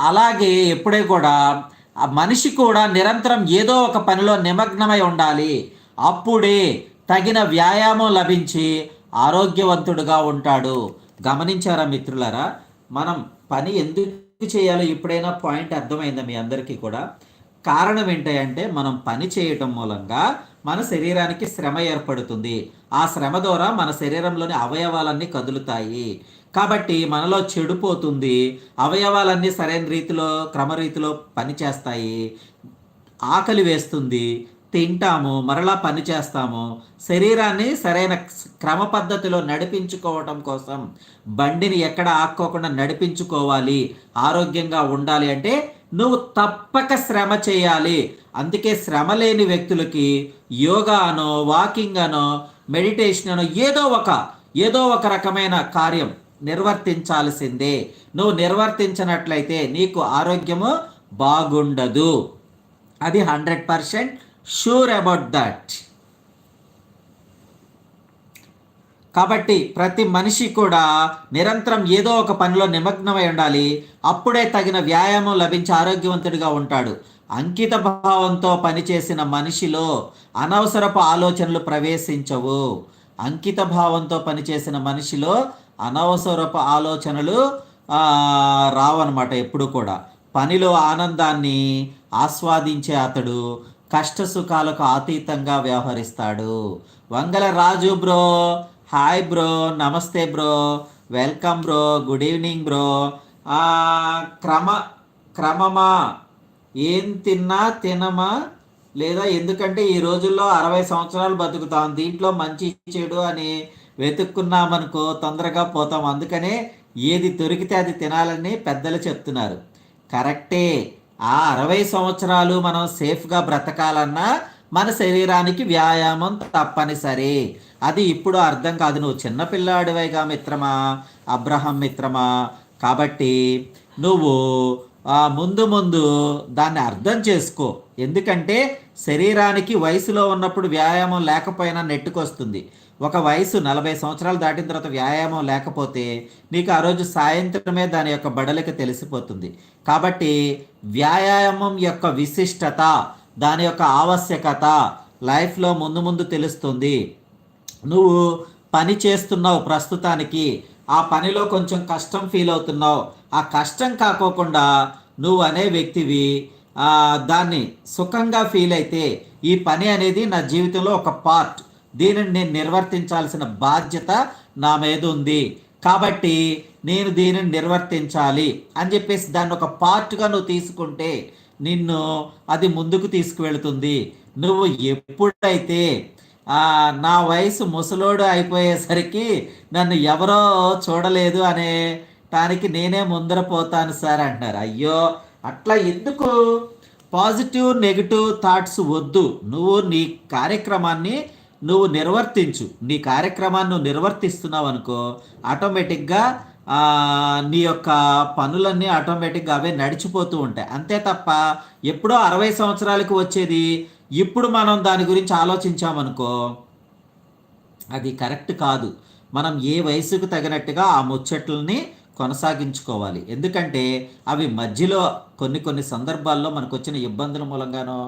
అలాగే ఎప్పుడే కూడా ఆ మనిషి కూడా నిరంతరం ఏదో ఒక పనిలో నిమగ్నమై ఉండాలి. అప్పుడే తగిన వ్యాయామం లభించి ఆరోగ్యవంతుడుగా ఉంటాడు. గమనించారా మిత్రులారా? మనం పని ఎందుకు చేయాలో ఇప్పుడైనా పాయింట్ అర్థమైందా మీ అందరికీ కూడా? కారణం ఏంటంటే మనం పని చేయటం మూలంగా మన శరీరానికి శ్రమ ఏర్పడుతుంది. ఆ శ్రమ ద్వారా మన శరీరంలోని అవయవాలన్నీ కదులుతాయి. కాబట్టి మనలో చెడిపోతుంది. అవయవాలన్నీ సరైన రీతిలో క్రమరీతిలో పనిచేస్తాయి. ఆకలి వేస్తుంది, తింటాము, మరలా పని చేస్తాము. శరీరాన్ని సరైన క్రమ పద్ధతిలో నడిపించుకోవటం కోసం బండిని ఎక్కడ ఆక్కోకుండా నడిపించుకోవాలి, ఆరోగ్యంగా ఉండాలి అంటే నువ్వు తప్పక శ్రమ చేయాలి. అందుకే శ్రమ లేని వ్యక్తులకి యోగా అనో, వాకింగ్ అనో, మెడిటేషన్ అనో ఏదో ఒక రకమైన కార్యం నిర్వర్తించాల్సిందే. నువ్వు నిర్వర్తించినట్లయితే నీకు ఆరోగ్యము బాగుండదు. అది 100% షూర్ అబౌట్ దట్. కాబట్టి ప్రతి మనిషి కూడా నిరంతరం ఏదో ఒక పనిలో నిమగ్నమై ఉండాలి. అప్పుడే తగిన వ్యాయామం లభించి ఆరోగ్యవంతుడిగా ఉంటాడు. అంకిత భావంతో పనిచేసిన మనిషిలో అనవసరపు ఆలోచనలు ప్రవేశించవు. అంకిత భావంతో పనిచేసిన మనిషిలో అనవసరపు ఆలోచనలు రావన్నమాట. ఎప్పుడు కూడా పనిలో ఆనందాన్ని ఆస్వాదించే అతడు కష్ట సుఖాలకు అతీతంగా వ్యవహరిస్తాడు. Vangala Raju bro, hi bro, నమస్తే bro, welcome bro, good evening bro. క్రమమా ఏం తినమా లేదా? ఎందుకంటే ఈ రోజుల్లో 60 సంవత్సరాలు బతుకుతాం. దీంట్లో మంచి చెడు అని వెతుక్కున్నామనుకో తొందరగా పోతాం. అందుకనే ఏది దొరికితే అది తినాలని పెద్దలు చెప్తున్నారు. కరెక్టే. 60 సంవత్సరాలు మనం సేఫ్గా బ్రతకాలన్నా మన శరీరానికి వ్యాయామం తప్పనిసరి. అది ఇప్పుడు అర్థం కాదు. నువ్వు చిన్నపిల్లాడివైగా మిత్రమా, అబ్రహం మిత్రమా. కాబట్టి నువ్వు ముందు దాన్ని అర్థం చేసుకో. ఎందుకంటే శరీరానికి వయసులో ఉన్నప్పుడు వ్యాయామం లేకపోయినా నెట్టుకొస్తుంది. ఒక వయసు 40 సంవత్సరాలు దాటిన తర్వాత వ్యాయామం లేకపోతే నీకు ఆ రోజు సాయంత్రమే దాని యొక్క బడలిక తెలిసిపోతుంది. కాబట్టి వ్యాయామం యొక్క విశిష్టత, దాని యొక్క ఆవశ్యకత లైఫ్లో ముందు తెలుస్తుంది. నువ్వు పని చేస్తున్నావు ప్రస్తుతానికి, ఆ పనిలో కొంచెం కష్టం ఫీల్ అవుతున్నావు. ఆ కష్టం కాకోకుండా నువ్వు అనే వ్యక్తివి దాన్ని సుఖంగా ఫీల్ అయితే ఈ పని అనేది నా జీవితంలో ఒక పార్ట్, దీనిని నేను నిర్వర్తించాల్సిన బాధ్యత నా మీద ఉంది, కాబట్టి నేను దీనిని నిర్వర్తించాలి అని చెప్పేసి దాన్ని ఒక పార్ట్గా నువ్వు తీసుకుంటే నిన్ను అది ముందుకు తీసుకువెళుతుంది. నువ్వు ఎప్పుడైతే నా వయసు ముసలోడు అయిపోయేసరికి నన్ను ఎవరో చూడలేదు అనే దానికి నేనే ముందర పోతాను సార్ అంటున్నారు. అయ్యో, అట్లా ఎందుకు? పాజిటివ్ నెగిటివ్ థాట్స్ వద్దు. నువ్వు నీ కార్యక్రమాన్ని నువ్వు నిర్వర్తించు. నీ కార్యక్రమాన్ని నువ్వు నిర్వర్తిస్తున్నావు అనుకో, ఆటోమేటిక్గా నీ యొక్క పనులన్నీ ఆటోమేటిక్గా అవే నడిచిపోతూ ఉంటాయి. అంతే తప్ప ఎప్పుడో 60 సంవత్సరాలకు వచ్చేది ఇప్పుడు మనం దాని గురించి ఆలోచించామనుకో అది కరెక్ట్ కాదు. మనం ఏ వయసుకు తగినట్టుగా ఆ ముచ్చట్లని కొనసాగించుకోవాలి. ఎందుకంటే అవి మధ్యలో కొన్ని సందర్భాల్లో మనకు వచ్చిన ఇబ్బందుల మూలంగానో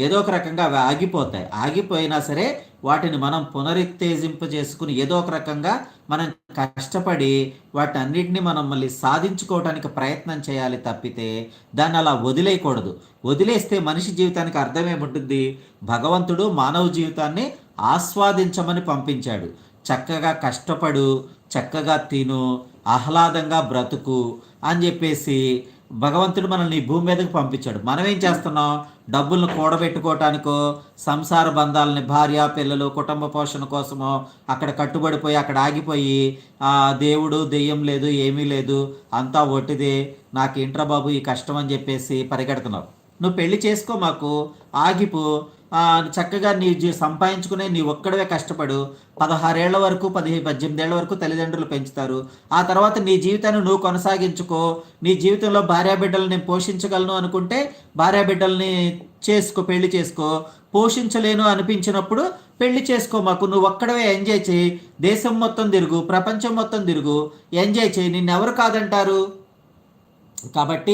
ఏదో ఒక రకంగా అవి ఆగిపోతాయి. ఆగిపోయినా సరే వాటిని మనం పునరుత్తేజింపజేసుకుని ఏదో ఒక రకంగా మనం కష్టపడి వాటన్నిటిని మనం మళ్ళీ సాధించుకోవడానికి ప్రయత్నం చేయాలి తప్పితే దాన్ని అలా వదిలేయకూడదు. వదిలేస్తే మనిషి జీవితానికి అర్థమేముంటుంది? భగవంతుడు మానవ జీవితాన్ని ఆస్వాదించమని పంపించాడు. చక్కగా కష్టపడు, చక్కగా తిను, ఆహ్లాదంగా బ్రతుకు అని చెప్పేసి భగవంతుడు మనల్ని ఈ భూమి మీదకి పంపించాడు. మనం ఏం చేస్తున్నాం? డబ్బులను కూడబెట్టుకోవటానికో, సంసార బంధాలని, భార్య పిల్లలు, కుటుంబ పోషణ కోసమో అక్కడ కట్టుబడిపోయి అక్కడ ఆగిపోయి దేవుడు దెయ్యం లేదు, ఏమీ లేదు, అంతా ఒట్టిదే, నాకు ఇంట్రా బాబు ఈ కష్టం అని చెప్పేసి పరిగెడుతున్నావు. నువ్వు పెళ్లి చేసుకో, మాకు ఆగిపో, చక్కగా నీ సంపాదించుకునే నీ ఒక్కడవే కష్టపడు. 16 ఏళ్ల వరకు 18 ఏళ్ల వరకు తల్లిదండ్రులు పెంచుతారు. ఆ తర్వాత నీ జీవితాన్ని నువ్వు కొనసాగించుకో. నీ జీవితంలో భార్యాబిడ్డలు నేను పోషించగలను అనుకుంటే భార్యాబిడ్డల్ని చేసుకో, పెళ్లి చేసుకో. పోషించలేను అనిపించినప్పుడు పెళ్లి చేసుకో. మాకు నువ్వు ఒక్కడవే ఎంజాయ్ చేయి. దేశం మొత్తం తిరుగు, ప్రపంచం మొత్తం తిరుగు, ఎంజాయ్ చేయి. నిన్నెవరు కాదంటారు? కాబట్టి